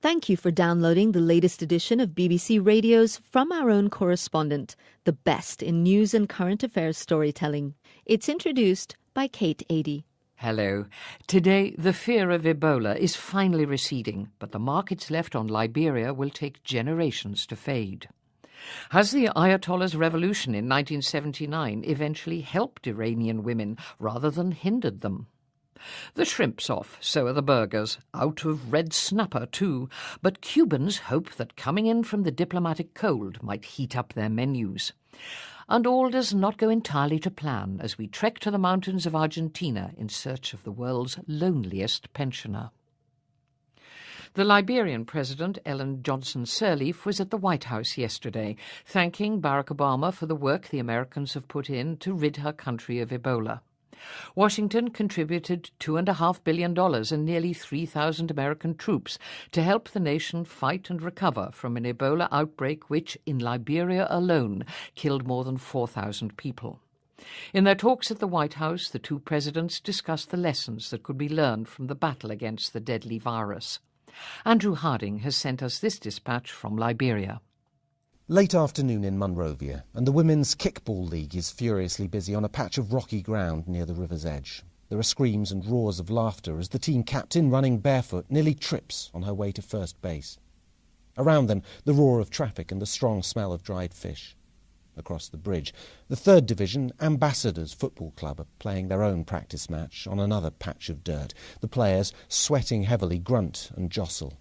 Thank you for downloading the latest edition of BBC Radio's From Our Own Correspondent, the best in news and current affairs storytelling. It's introduced by Kate Adie. Hello. Today, the fear of Ebola is finally receding, but the markets left on Liberia will take generations to fade. Has the Ayatollah's revolution in 1979 eventually helped Iranian women rather than hindered them? The shrimp's off, so are the burgers, out of red snapper too, but Cubans hope that coming in from the diplomatic cold might heat up their menus. And all does not go entirely to plan as we trek to the mountains of Argentina in search of the world's loneliest pensioner. The Liberian President, Ellen Johnson Sirleaf, was at the White House yesterday, thanking Barack Obama for the work the Americans have put in to rid her country of Ebola. Washington contributed $2.5 billion and nearly 3,000 American troops to help the nation fight and recover from an Ebola outbreak which, in Liberia alone, killed more than 4,000 people. In their talks at the White House, the two presidents discussed the lessons that could be learned from the battle against the deadly virus. Andrew Harding has sent us this dispatch from Liberia. Late afternoon in Monrovia, and the Women's Kickball League is furiously busy on a patch of rocky ground near the river's edge. There are screams and roars of laughter as the team captain, running barefoot, nearly trips on her way to first base. Around them, the roar of traffic and the strong smell of dried fish. Across the bridge, the 3rd Division Ambassadors Football Club are playing their own practice match on another patch of dirt. The players, sweating heavily, grunt and jostle.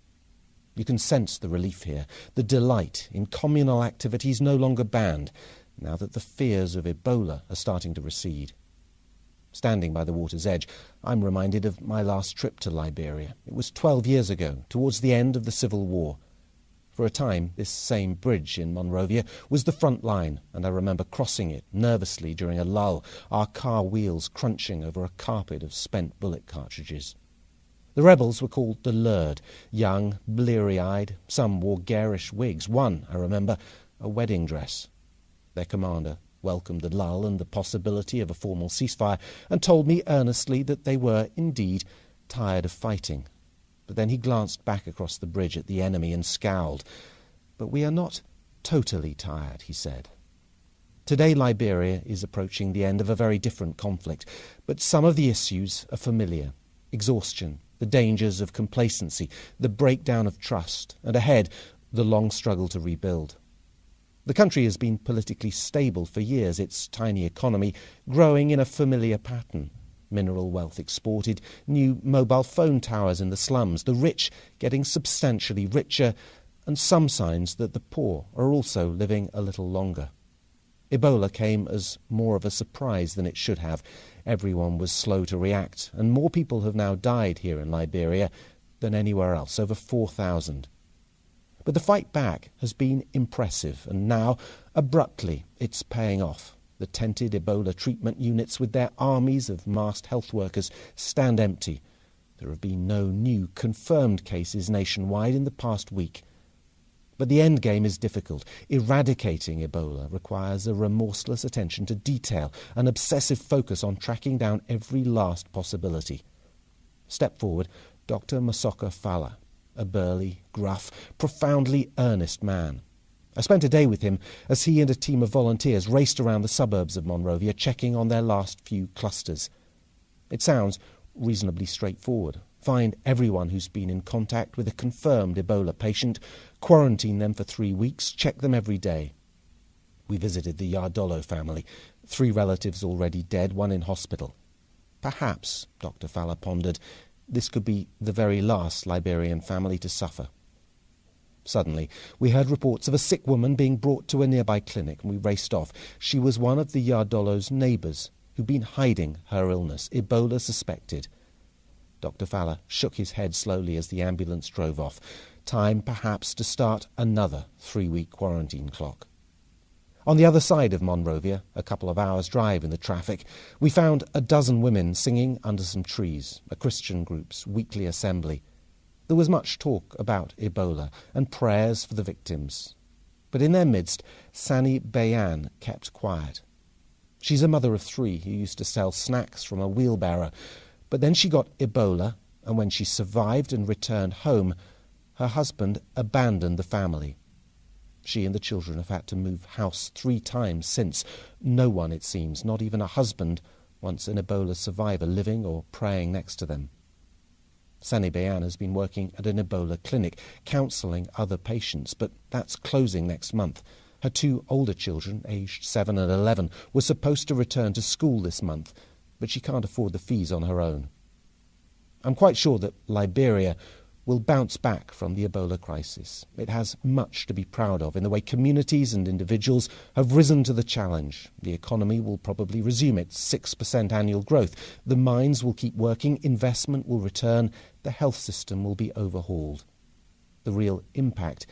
You can sense the relief here, the delight in communal activities no longer banned, now that the fears of Ebola are starting to recede. Standing by the water's edge, I'm reminded of my last trip to Liberia. It was 12 years ago, towards the end of the Civil War. For a time, this same bridge in Monrovia was the front line, and I remember crossing it nervously during a lull, our car wheels crunching over a carpet of spent bullet cartridges. The rebels were called the Lurd, young, bleary-eyed. Some wore garish wigs. One, I remember, a wedding dress. Their commander welcomed the lull and the possibility of a formal ceasefire and told me earnestly that they were, indeed, tired of fighting. But then he glanced back across the bridge at the enemy and scowled. "But we are not totally tired," he said. Today Liberia is approaching the end of a very different conflict, but some of the issues are familiar. Exhaustion, the dangers of complacency, the breakdown of trust, and ahead, the long struggle to rebuild. The country has been politically stable for years, its tiny economy growing in a familiar pattern. Mineral wealth exported, new mobile phone towers in the slums, the rich getting substantially richer, and some signs that the poor are also living a little longer. Ebola came as more of a surprise than it should have. Everyone was slow to react, and more people have now died here in Liberia than anywhere else, over 4,000. But the fight back has been impressive, and now, abruptly, it's paying off. The tented Ebola treatment units with their armies of masked health workers stand empty. There have been no new confirmed cases nationwide in the past week. But the end game is difficult. Eradicating Ebola requires a remorseless attention to detail, an obsessive focus on tracking down every last possibility. Step forward, Dr. Masoka Fala, a burly, gruff, profoundly earnest man. I spent a day with him as he and a team of volunteers raced around the suburbs of Monrovia, checking on their last few clusters. It sounds reasonably straightforward. Find everyone who's been in contact with a confirmed Ebola patient, quarantine them for 3 weeks, check them every day. We visited the Yardolo family, 3 relatives already dead, 1 in hospital. Perhaps, Dr. Fala pondered, this could be the very last Liberian family to suffer. Suddenly, we heard reports of a sick woman being brought to a nearby clinic, and we raced off. She was one of the Yardolo's neighbours, who'd been hiding her illness, Ebola suspected. Dr. Fala shook his head slowly as the ambulance drove off. Time, perhaps, to start another 3-week quarantine clock. On the other side of Monrovia, a couple of hours' drive in the traffic, we found a dozen women singing under some trees, a Christian group's weekly assembly. There was much talk about Ebola and prayers for the victims. But in their midst, Sani Bayan kept quiet. She's a mother of 3 who used to sell snacks from a wheelbarrow, but then she got Ebola, and when she survived and returned home, her husband abandoned the family. She and the children have had to move house 3 times since. No one, it seems, not even a husband, wants an Ebola survivor living or praying next to them. Sani Bayan has been working at an Ebola clinic, counselling other patients, but that's closing next month. Her 2 older children, aged 7 and 11, were supposed to return to school this month, but she can't afford the fees on her own. I'm quite sure that Liberia will bounce back from the Ebola crisis. It has much to be proud of in the way communities and individuals have risen to the challenge. The economy will probably resume its 6% annual growth. The mines will keep working, investment will return, the health system will be overhauled. The real impact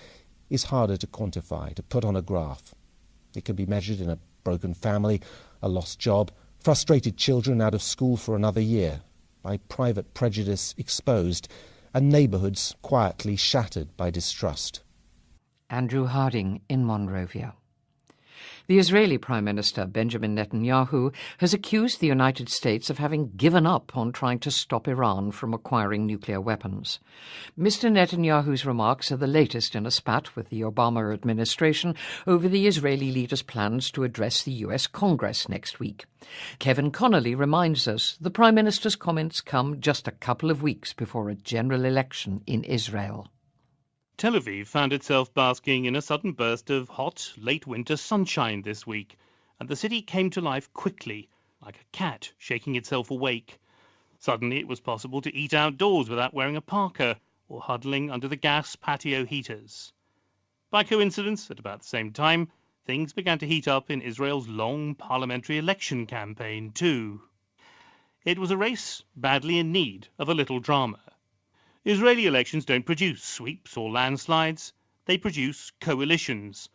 is harder to quantify, to put on a graph. It can be measured in a broken family, a lost job, frustrated children out of school for another year, by private prejudice exposed, and neighbourhoods quietly shattered by distrust. Andrew Harding in Monrovia. The Israeli Prime Minister Benjamin Netanyahu has accused the United States of having given up on trying to stop Iran from acquiring nuclear weapons. Mr. Netanyahu's remarks are the latest in a spat with the Obama administration over the Israeli leader's plans to address the US Congress next week. Kevin Connolly reminds us the Prime Minister's comments come just a couple of weeks before a general election in Israel. Tel Aviv found itself basking in a sudden burst of hot, late-winter sunshine this week, and the city came to life quickly, like a cat shaking itself awake. Suddenly it was possible to eat outdoors without wearing a parka or huddling under the gas patio heaters. By coincidence, at about the same time, things began to heat up in Israel's long parliamentary election campaign too. It was a race badly in need of a little drama. Israeli elections don't produce sweeps or landslides, they produce coalitions.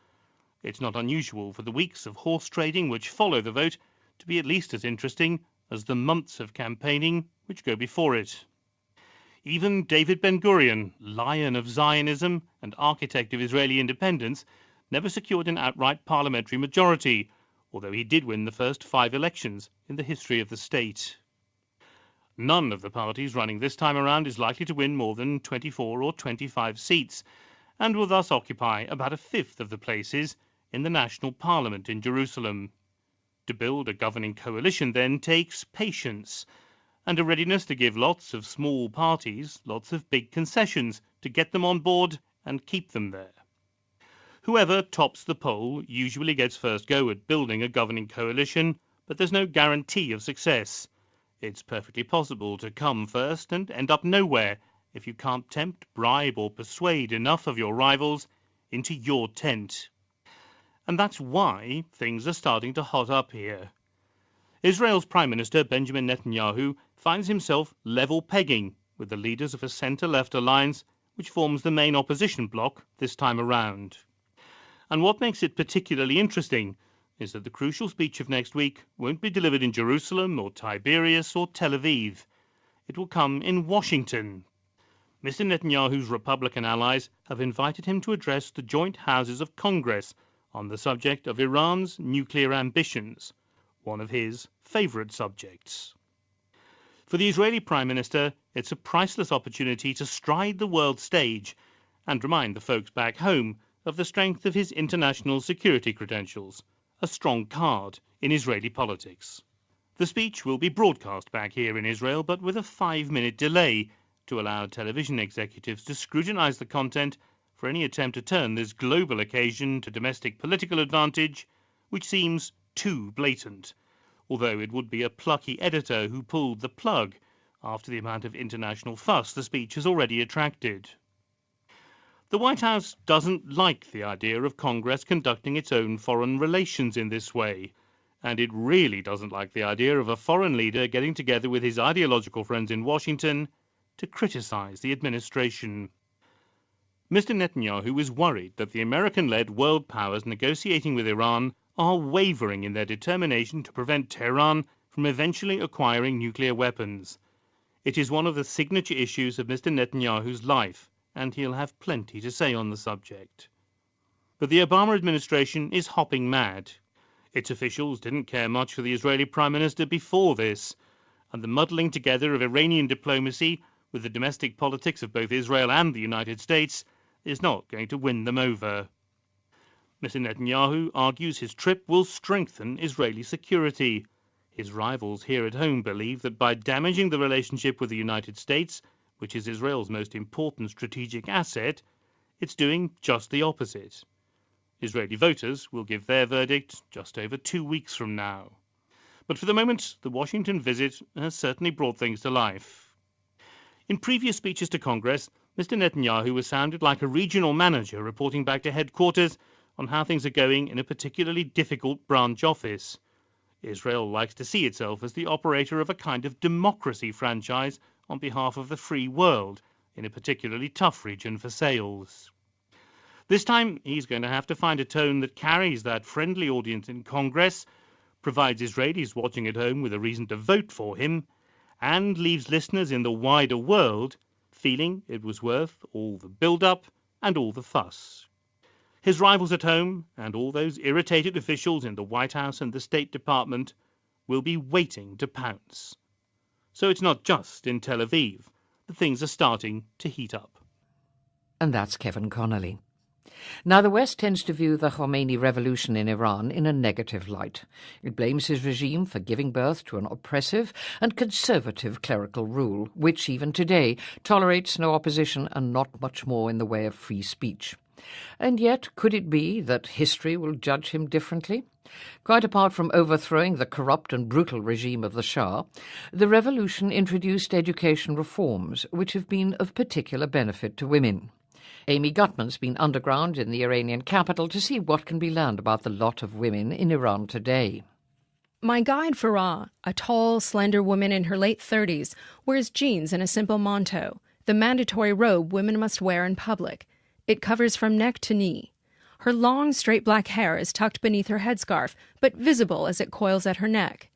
It's not unusual for the weeks of horse trading which follow the vote to be at least as interesting as the months of campaigning which go before it. Even David Ben-Gurion, lion of Zionism and architect of Israeli independence, never secured an outright parliamentary majority, although he did win the first 5 elections in the history of the state. None of the parties running this time around is likely to win more than 24 or 25 seats, and will thus occupy about a fifth of the places in the national parliament in Jerusalem. To build a governing coalition, then, takes patience, and a readiness to give lots of small parties lots of big concessions to get them on board and keep them there. Whoever tops the poll usually gets first go at building a governing coalition, but there's no guarantee of success. It's perfectly possible to come first and end up nowhere if you can't tempt, bribe or persuade enough of your rivals into your tent. And that's why things are starting to hot up here. Israel's Prime Minister Benjamin Netanyahu finds himself level pegging with the leaders of a centre-left alliance which forms the main opposition bloc this time around. And what makes it particularly interesting is that the crucial speech of next week won't be delivered in Jerusalem or Tiberias or Tel Aviv. It will come in Washington. Mr. Netanyahu's Republican allies have invited him to address the joint houses of Congress on the subject of Iran's nuclear ambitions, one of his favourite subjects. For the Israeli Prime Minister, it's a priceless opportunity to stride the world stage and remind the folks back home of the strength of his international security credentials, a strong card in Israeli politics. The speech will be broadcast back here in Israel, but with a 5-minute delay to allow television executives to scrutinise the content for any attempt to turn this global occasion to domestic political advantage, which seems too blatant, although it would be a plucky editor who pulled the plug after the amount of international fuss the speech has already attracted. The White House doesn't like the idea of Congress conducting its own foreign relations in this way, and it really doesn't like the idea of a foreign leader getting together with his ideological friends in Washington to criticize the administration. Mr. Netanyahu is worried that the American-led world powers negotiating with Iran are wavering in their determination to prevent Tehran from eventually acquiring nuclear weapons. It is one of the signature issues of Mr. Netanyahu's life, and he'll have plenty to say on the subject. But the Obama administration is hopping mad. Its officials didn't care much for the Israeli Prime Minister before this, and the muddling together of Iranian diplomacy with the domestic politics of both Israel and the United States, is not going to win them over. Mr. Netanyahu argues his trip will strengthen Israeli security. His rivals here at home believe that by damaging the relationship with the United States, which is Israel's most important strategic asset, it's doing just the opposite. Israeli voters will give their verdict just over 2 weeks from now. But for the moment, the Washington visit has certainly brought things to life. In previous speeches to Congress, Mr. Netanyahu has sounded like a regional manager reporting back to headquarters on how things are going in a particularly difficult branch office. Israel likes to see itself as the operator of a kind of democracy franchise on behalf of the free world in a particularly tough region for sales. This time, he's going to have to find a tone that carries that friendly audience in Congress, provides Israelis watching at home with a reason to vote for him, and leaves listeners in the wider world feeling it was worth all the build-up and all the fuss. His rivals at home, and all those irritated officials in the White House and the State Department, will be waiting to pounce. So it's not just in Tel Aviv that things are starting to heat up. And that's Kevin Connolly. Now, the West tends to view the Khomeini revolution in Iran in a negative light. It blames his regime for giving birth to an oppressive and conservative clerical rule, which even today tolerates no opposition and not much more in the way of free speech. And yet, could it be that history will judge him differently? Quite apart from overthrowing the corrupt and brutal regime of the Shah, the revolution introduced education reforms which have been of particular benefit to women. Amy Gutman's been underground in the Iranian capital to see what can be learned about the lot of women in Iran today. My guide, Farah, a tall, slender woman in her late 30s, wears jeans and a simple manto, the mandatory robe women must wear in public. It covers from neck to knee. Her long, straight black hair is tucked beneath her headscarf, but visible as it coils at her neck.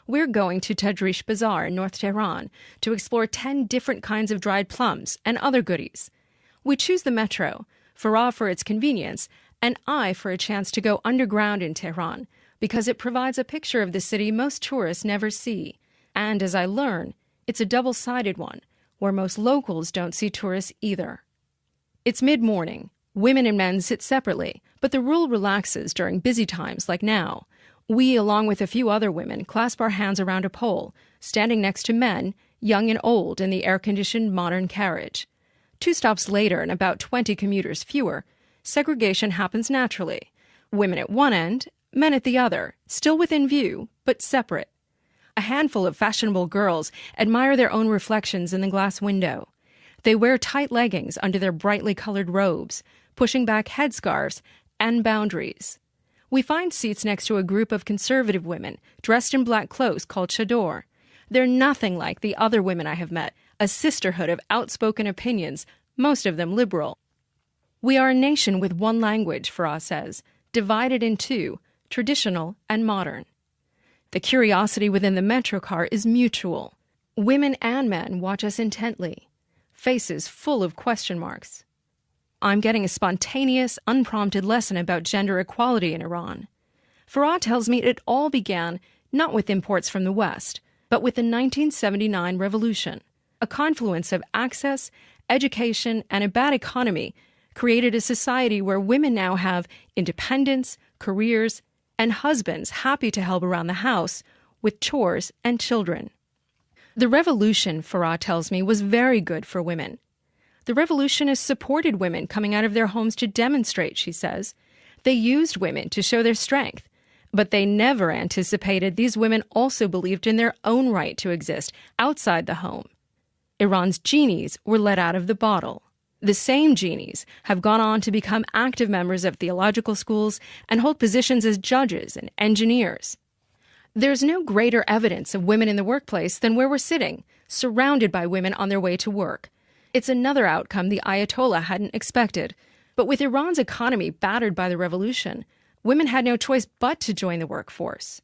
We're going to Tadrish Bazaar in North Tehran to explore 10 different kinds of dried plums and other goodies. We choose the metro, Farah for its convenience, and I for a chance to go underground in Tehran, because it provides a picture of the city most tourists never see. And as I learn, it's a double-sided one, where most locals don't see tourists either. It's mid-morning. Women and men sit separately, but the rule relaxes during busy times like now. We, along with a few other women, clasp our hands around a pole, standing next to men, young and old, in the air-conditioned modern carriage. 2 stops later and about 20 commuters fewer, segregation happens naturally. Women at one end, men at the other, still within view, but separate. A handful of fashionable girls admire their own reflections in the glass window. They wear tight leggings under their brightly colored robes, pushing back headscarves and boundaries. We find seats next to a group of conservative women dressed in black clothes called chador. They're nothing like the other women I have met, a sisterhood of outspoken opinions, most of them liberal. We are a nation with one language, Farah says, divided in two, traditional and modern. The curiosity within the metro car is mutual. Women and men watch us intently, faces full of question marks. I'm getting a spontaneous, unprompted lesson about gender equality in Iran. Farah tells me it all began not with imports from the West, but with the 1979 revolution. A confluence of access, education, and a bad economy created a society where women now have independence, careers, and husbands happy to help around the house with chores and children. The revolution, Farah tells me, was very good for women. The revolution has supported women coming out of their homes to demonstrate, she says. They used women to show their strength, but they never anticipated these women also believed in their own right to exist outside the home. Iran's genies were let out of the bottle. The same genies have gone on to become active members of theological schools and hold positions as judges and engineers. There's no greater evidence of women in the workplace than where we're sitting, surrounded by women on their way to work. It's another outcome the Ayatollah hadn't expected. But with Iran's economy battered by the revolution, women had no choice but to join the workforce.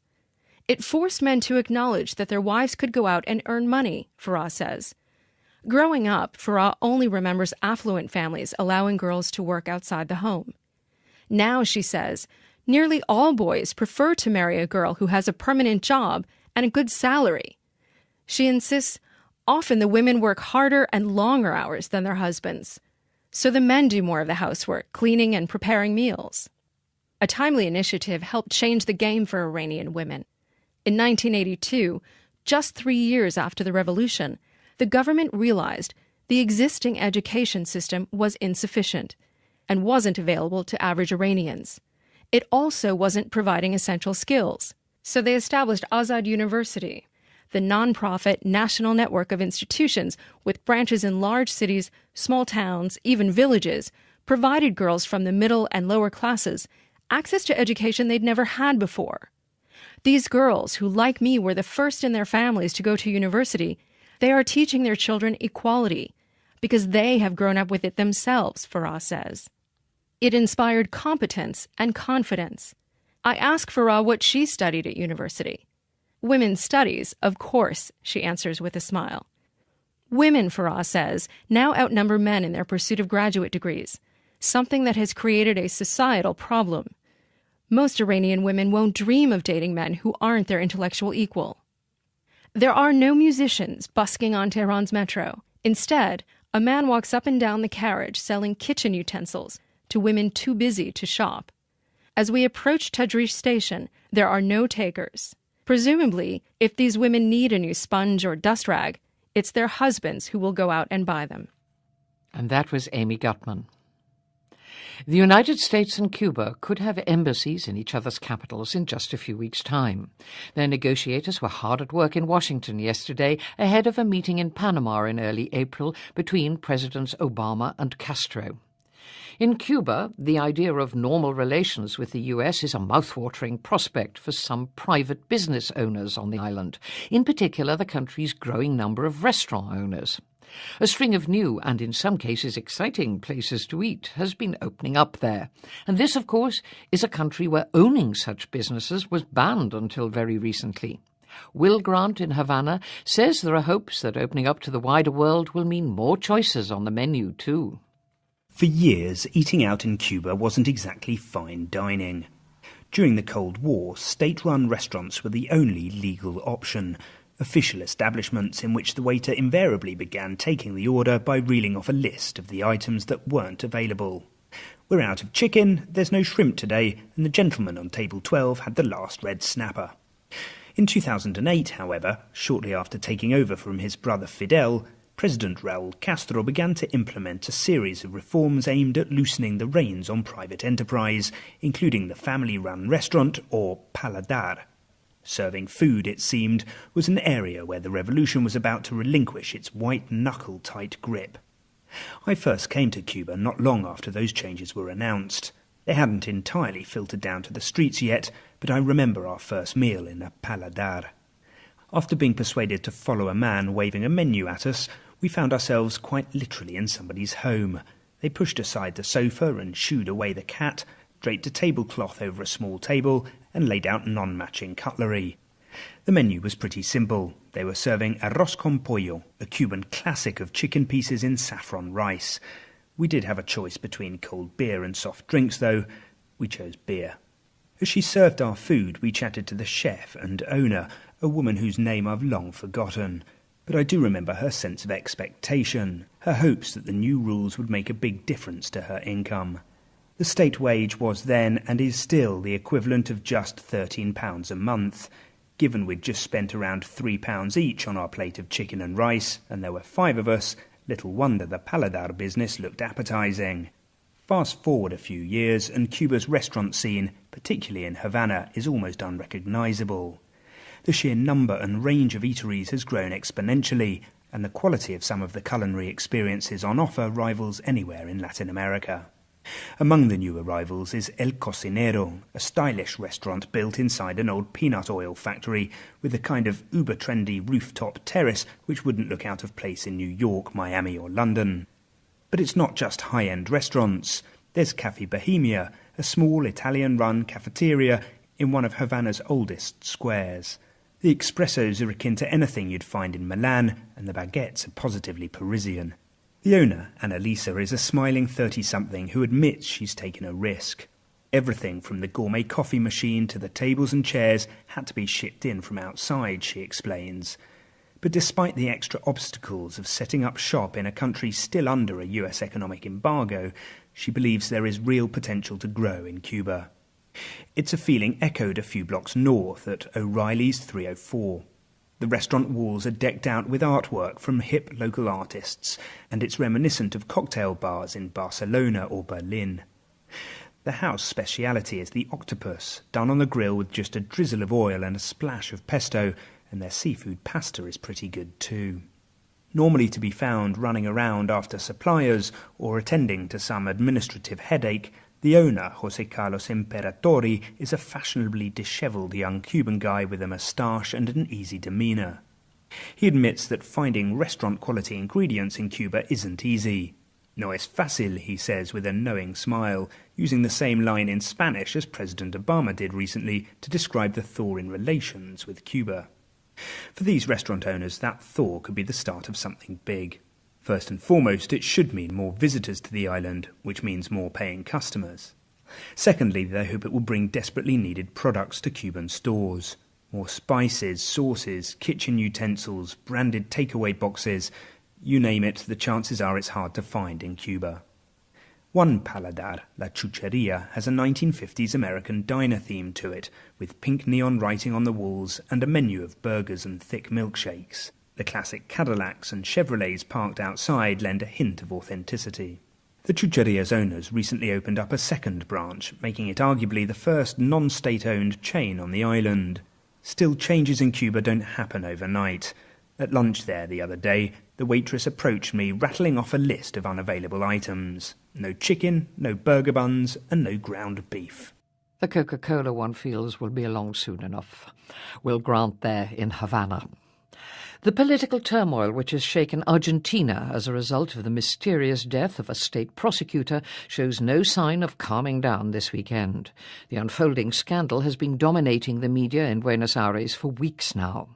It forced men to acknowledge that their wives could go out and earn money, Farah says. Growing up, Farah only remembers affluent families allowing girls to work outside the home. Now, she says, nearly all boys prefer to marry a girl who has a permanent job and a good salary. She insists, Often the women work harder and longer hours than their husbands. So the men do more of the housework, cleaning and preparing meals. A timely initiative helped change the game for Iranian women. In 1982, just 3 years after the revolution, the government realized the existing education system was insufficient and wasn't available to average Iranians. It also wasn't providing essential skills. So they established Azad University, the non-profit national network of institutions with branches in large cities, small towns, even villages, provided girls from the middle and lower classes access to education they'd never had before. These girls, who like me were the first in their families to go to university, they are teaching their children equality because they have grown up with it themselves, Farah says. It inspired competence and confidence. I ask Farah what she studied at university. Women's studies, of course, she answers with a smile. Women, Farah says, now outnumber men in their pursuit of graduate degrees, something that has created a societal problem. Most Iranian women won't dream of dating men who aren't their intellectual equal. There are no musicians busking on Tehran's metro. Instead, a man walks up and down the carriage selling kitchen utensils to women too busy to shop. As we approach Tadrish station, there are no takers. Presumably, if these women need a new sponge or dust rag, it's their husbands who will go out and buy them. And that was Amy Gutman. The United States and Cuba could have embassies in each other's capitals in just a few weeks' time. Their negotiators were hard at work in Washington yesterday ahead of a meeting in Panama in early April between Presidents Obama and Castro. In Cuba, the idea of normal relations with the U.S. is a mouth-watering prospect for some private business owners on the island, in particular the country's growing number of restaurant owners. A string of new and in some cases exciting places to eat has been opening up there. And this, of course, is a country where owning such businesses was banned until very recently. Will Grant in Havana says there are hopes that opening up to the wider world will mean more choices on the menu too. For years, eating out in Cuba wasn't exactly fine dining. During the Cold War, state-run restaurants were the only legal option. Official establishments in which the waiter invariably began taking the order by reeling off a list of the items that weren't available. We're out of chicken, there's no shrimp today, and the gentleman on table 12 had the last red snapper. In 2008, however, shortly after taking over from his brother Fidel, President Raúl Castro began to implement a series of reforms aimed at loosening the reins on private enterprise, including the family-run restaurant, or paladar. Serving food, it seemed, was an area where the revolution was about to relinquish its white-knuckle-tight grip. I first came to Cuba not long after those changes were announced. They hadn't entirely filtered down to the streets yet, but I remember our first meal in a paladar. After being persuaded to follow a man waving a menu at us, we found ourselves quite literally in somebody's home. They pushed aside the sofa and shooed away the cat, draped a tablecloth over a small table, and laid out non-matching cutlery. The menu was pretty simple. They were serving arroz con pollo, a Cuban classic of chicken pieces in saffron rice. We did have a choice between cold beer and soft drinks, though. We chose beer. As she served our food, we chatted to the chef and owner, a woman whose name I've long forgotten. But I do remember her sense of expectation, her hopes that the new rules would make a big difference to her income. The state wage was then, and is still, the equivalent of just £13 a month. Given we'd just spent around £3 each on our plate of chicken and rice, and there were 5 of us, little wonder the paladar business looked appetising. Fast forward a few years, and Cuba's restaurant scene, particularly in Havana, is almost unrecognisable. The sheer number and range of eateries has grown exponentially, and the quality of some of the culinary experiences on offer rivals anywhere in Latin America. Among the new arrivals is El Cocinero, a stylish restaurant built inside an old peanut oil factory with a kind of uber-trendy rooftop terrace which wouldn't look out of place in New York, Miami or London. But it's not just high-end restaurants. There's Café Bohemia, a small Italian-run cafeteria in one of Havana's oldest squares. The espressos are akin to anything you'd find in Milan, and the baguettes are positively Parisian. The owner, Annalisa, is a smiling 30-something who admits she's taken a risk. Everything from the gourmet coffee machine to the tables and chairs had to be shipped in from outside, she explains. But despite the extra obstacles of setting up shop in a country still under a US economic embargo, she believes there is real potential to grow in Cuba. It's a feeling echoed a few blocks north at O'Reilly's 304. The restaurant walls are decked out with artwork from hip local artists, and it's reminiscent of cocktail bars in Barcelona or Berlin. The house speciality is the octopus, done on the grill with just a drizzle of oil and a splash of pesto, and their seafood pasta is pretty good too. Normally to be found running around after suppliers or attending to some administrative headache, the owner, José Carlos Imperatori, is a fashionably dishevelled young Cuban guy with a moustache and an easy demeanour. He admits that finding restaurant-quality ingredients in Cuba isn't easy. No es fácil, he says with a knowing smile, using the same line in Spanish as President Obama did recently to describe the thaw in relations with Cuba. For these restaurant owners, that thaw could be the start of something big. First and foremost, it should mean more visitors to the island, which means more paying customers. Secondly, they hope it will bring desperately needed products to Cuban stores. More spices, sauces, kitchen utensils, branded takeaway boxes. You name it, the chances are it's hard to find in Cuba. One paladar, La Chucheria, has a 1950s American diner theme to it, with pink neon writing on the walls and a menu of burgers and thick milkshakes. The classic Cadillacs and Chevrolets parked outside lend a hint of authenticity. The Chucheria's owners recently opened up a second branch, making it arguably the first non-state-owned chain on the island. Still, changes in Cuba don't happen overnight. At lunch there the other day, the waitress approached me rattling off a list of unavailable items. No chicken, no burger buns, and no ground beef. The Coca-Cola, one feels, will be along soon enough. Will Grant there in Havana. The political turmoil which has shaken Argentina as a result of the mysterious death of a state prosecutor shows no sign of calming down this weekend. The unfolding scandal has been dominating the media in Buenos Aires for weeks now.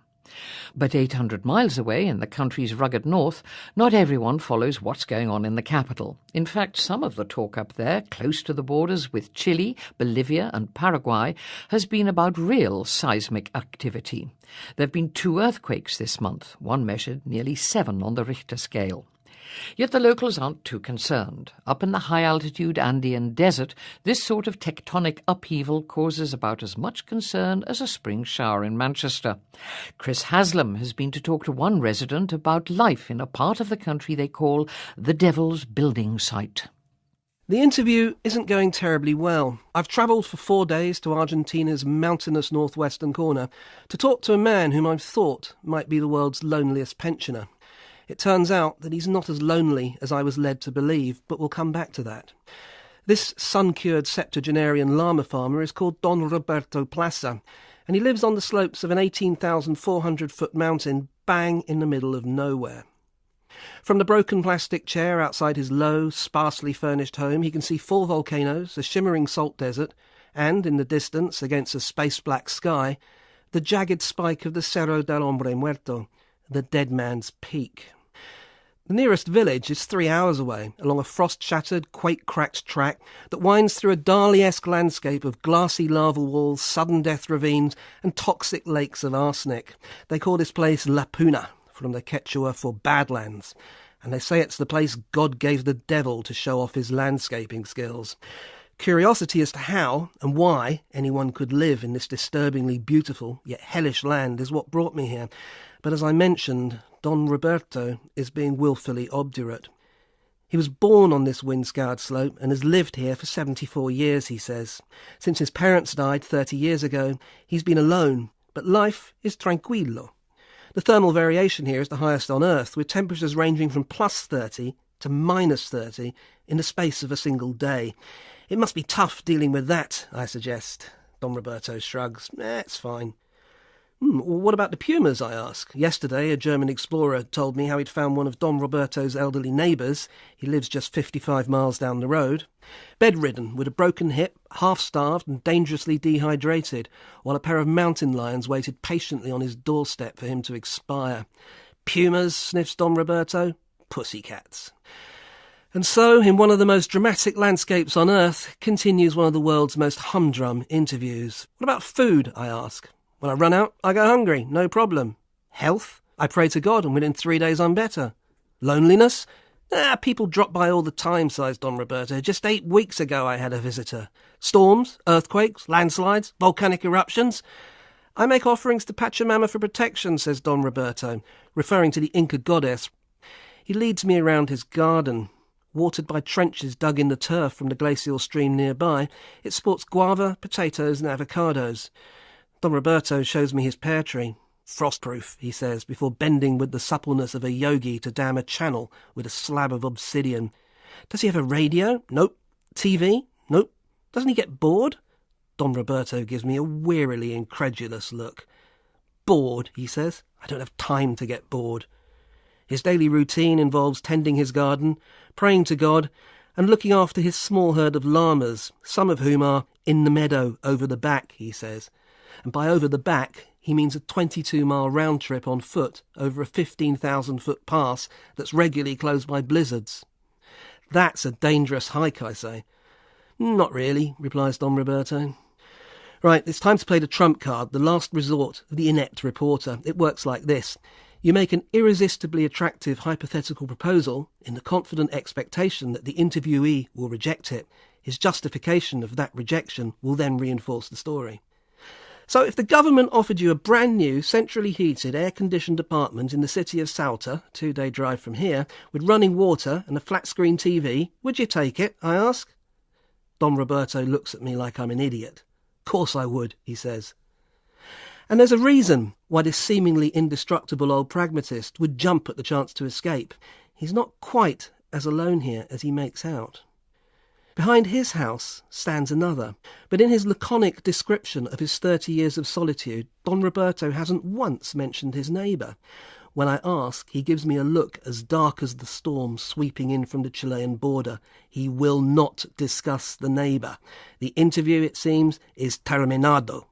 But 800 miles away in the country's rugged north, not everyone follows what's going on in the capital. In fact, some of the talk up there, close to the borders with Chile, Bolivia and Paraguay, has been about real seismic activity. There have been 2 earthquakes this month, one measured nearly 7 on the Richter scale. Yet the locals aren't too concerned. Up in the high-altitude Andean desert, this sort of tectonic upheaval causes about as much concern as a spring shower in Manchester. Chris Haslam has been to talk to one resident about life in a part of the country they call the Devil's Building Site. The interview isn't going terribly well. I've travelled for 4 days to Argentina's mountainous northwestern corner to talk to a man whom I've thought might be the world's loneliest pensioner. It turns out that he's not as lonely as I was led to believe, but we'll come back to that. This sun-cured septuagenarian llama farmer is called Don Roberto Plaza, and he lives on the slopes of an 18,400-foot mountain bang in the middle of nowhere. From the broken plastic chair outside his low, sparsely furnished home, he can see 4 volcanoes, a shimmering salt desert, and, in the distance, against a space-black sky, the jagged spike of the Cerro del Hombre Muerto, the Dead Man's Peak. The nearest village is 3 hours away, along a frost-shattered, quake-cracked track that winds through a Dali-esque landscape of glassy lava walls, sudden death ravines, and toxic lakes of arsenic. They call this place La Puna, from the Quechua for Badlands, and they say it's the place God gave the devil to show off his landscaping skills. Curiosity as to how and why anyone could live in this disturbingly beautiful yet hellish land is what brought me here. But as I mentioned, Don Roberto is being willfully obdurate. He was born on this wind-scoured slope and has lived here for 74 years, he says. Since his parents died 30 years ago, he's been alone, but life is tranquilo. The thermal variation here is the highest on Earth, with temperatures ranging from plus 30 to minus 30 in the space of a single day. It must be tough dealing with that, I suggest. Don Roberto shrugs. It's fine. What about the pumas, I ask? Yesterday, a German explorer told me how he'd found one of Don Roberto's elderly neighbours. He lives just 55 miles down the road. Bedridden, with a broken hip, half-starved and dangerously dehydrated, while a pair of mountain lions waited patiently on his doorstep for him to expire. Pumas, sniffs Don Roberto. Pussycats. And so, in one of the most dramatic landscapes on Earth, continues one of the world's most humdrum interviews. What about food, I ask? When I run out, I go hungry, no problem. Health? I pray to God and within 3 days I'm better. Loneliness? People drop by all the time, sighs Don Roberto. Just 8 weeks ago I had a visitor. Storms, earthquakes, landslides, volcanic eruptions. I make offerings to Pachamama for protection, says Don Roberto, referring to the Inca goddess. He leads me around his garden. Watered by trenches dug in the turf from the glacial stream nearby, it sports guava, potatoes and avocados. Don Roberto shows me his pear tree. Frostproof, he says, before bending with the suppleness of a yogi to dam a channel with a slab of obsidian. Does he have a radio? Nope. TV? Nope. Doesn't he get bored? Don Roberto gives me a wearily incredulous look. Bored, he says. I don't have time to get bored. His daily routine involves tending his garden, praying to God, and looking after his small herd of llamas, some of whom are in the meadow over the back, he says. And by over the back, he means a 22-mile round trip on foot over a 15,000-foot pass that's regularly closed by blizzards. That's a dangerous hike, I say. Not really, replies Don Roberto. Right, it's time to play the trump card, the last resort of the inept reporter. It works like this. You make an irresistibly attractive hypothetical proposal in the confident expectation that the interviewee will reject it. His justification of that rejection will then reinforce the story. So if the government offered you a brand new, centrally heated, air-conditioned apartment in the city of Salta, 2-day drive from here, with running water and a flat-screen TV, would you take it, I ask? Don Roberto looks at me like I'm an idiot. Course I would, he says. And there's a reason why this seemingly indestructible old pragmatist would jump at the chance to escape. He's not quite as alone here as he makes out. Behind his house stands another, but in his laconic description of his 30 years of solitude, Don Roberto hasn't once mentioned his neighbour. When I ask, he gives me a look as dark as the storm sweeping in from the Chilean border. He will not discuss the neighbour. The interview, it seems, is terminado.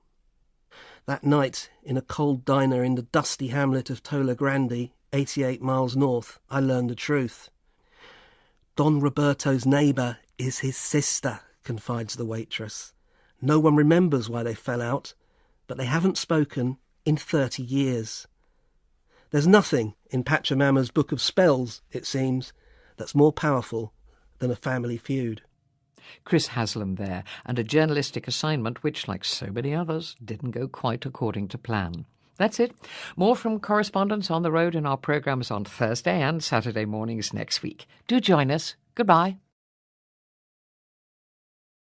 That night, in a cold diner in the dusty hamlet of Tola Grande, 88 miles north, I learned the truth. Don Roberto's neighbour is his sister, confides the waitress. No one remembers why they fell out, but they haven't spoken in 30 years. There's nothing in Pachamama's book of spells, it seems, that's more powerful than a family feud. Chris Haslam there, and a journalistic assignment which, like so many others, didn't go quite according to plan. That's it. More from correspondents on the road in our programmes on Thursday and Saturday mornings next week. Do join us. Goodbye.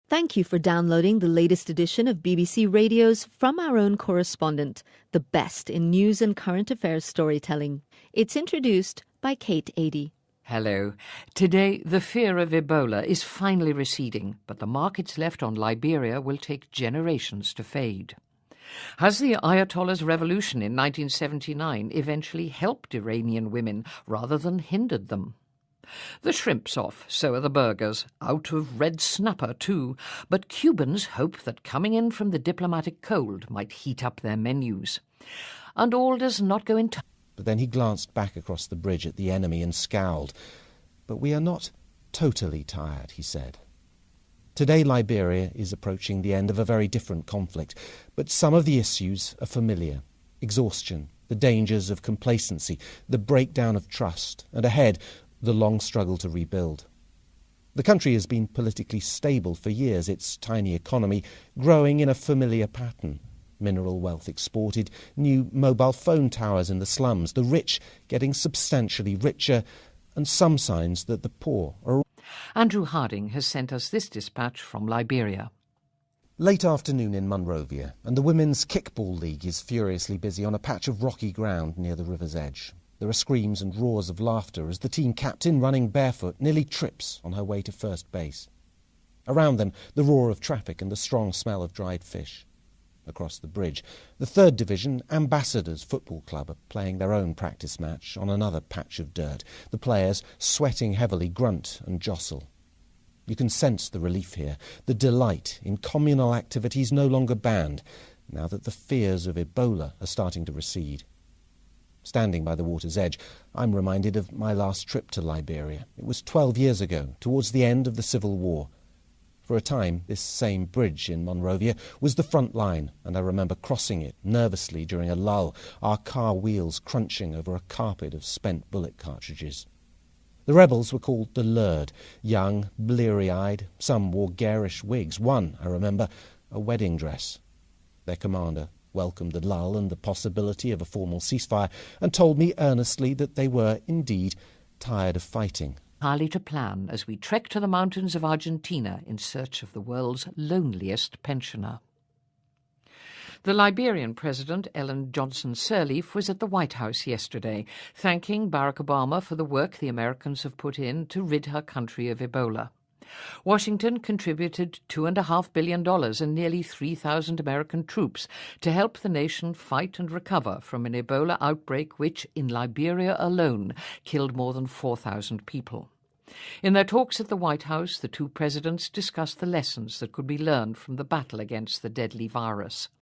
Thank you for downloading the latest edition of BBC Radio's From Our Own Correspondent, the best in news and current affairs storytelling. It's introduced by Kate Adie. Hello. Today, the fear of Ebola is finally receding, but the markets left on Liberia will take generations to fade. Has the Ayatollah's revolution in 1979 eventually helped Iranian women rather than hindered them? The shrimp's off, so are the burgers, out of red snapper too, but Cubans hope that coming in from the diplomatic cold might heat up their menus. And all does not go in time. But then he glanced back across the bridge at the enemy and scowled. But we are not totally tired, he said. Today Liberia is approaching the end of a very different conflict, but some of the issues are familiar. Exhaustion, the dangers of complacency, the breakdown of trust, and ahead, the long struggle to rebuild. The country has been politically stable for years, its tiny economy growing in a familiar pattern. Mineral wealth exported, new mobile phone towers in the slums, the rich getting substantially richer, and some signs that the poor are... Andrew Harding has sent us this dispatch from Liberia. Late afternoon in Monrovia, and the Women's Kickball League is furiously busy on a patch of rocky ground near the river's edge. There are screams and roars of laughter as the team captain, running barefoot, nearly trips on her way to first base. Around them, the roar of traffic and the strong smell of dried fish. Across the bridge, the 3rd Division Ambassadors Football Club are playing their own practice match on another patch of dirt. The players, sweating heavily, grunt and jostle. You can sense the relief here, the delight in communal activities no longer banned, now that the fears of Ebola are starting to recede. Standing by the water's edge, I'm reminded of my last trip to Liberia. It was 12 years ago, towards the end of the Civil War. For a time, this same bridge in Monrovia was the front line, and I remember crossing it nervously during a lull, our car wheels crunching over a carpet of spent bullet cartridges. The rebels were called the Lurd, young, bleary-eyed. Some wore garish wigs. One, I remember, a wedding dress. Their commander welcomed the lull and the possibility of a formal ceasefire, and told me earnestly that they were, indeed, tired of fighting. Hardly to plan as we trek to the mountains of Argentina in search of the world's loneliest pensioner. The Liberian President, Ellen Johnson Sirleaf, was at the White House yesterday, thanking Barack Obama for the work the Americans have put in to rid her country of Ebola. Washington contributed $2.5 billion and nearly 3,000 American troops to help the nation fight and recover from an Ebola outbreak which, in Liberia alone, killed more than 4,000 people. In their talks at the White House, the two presidents discussed the lessons that could be learned from the battle against the deadly virus.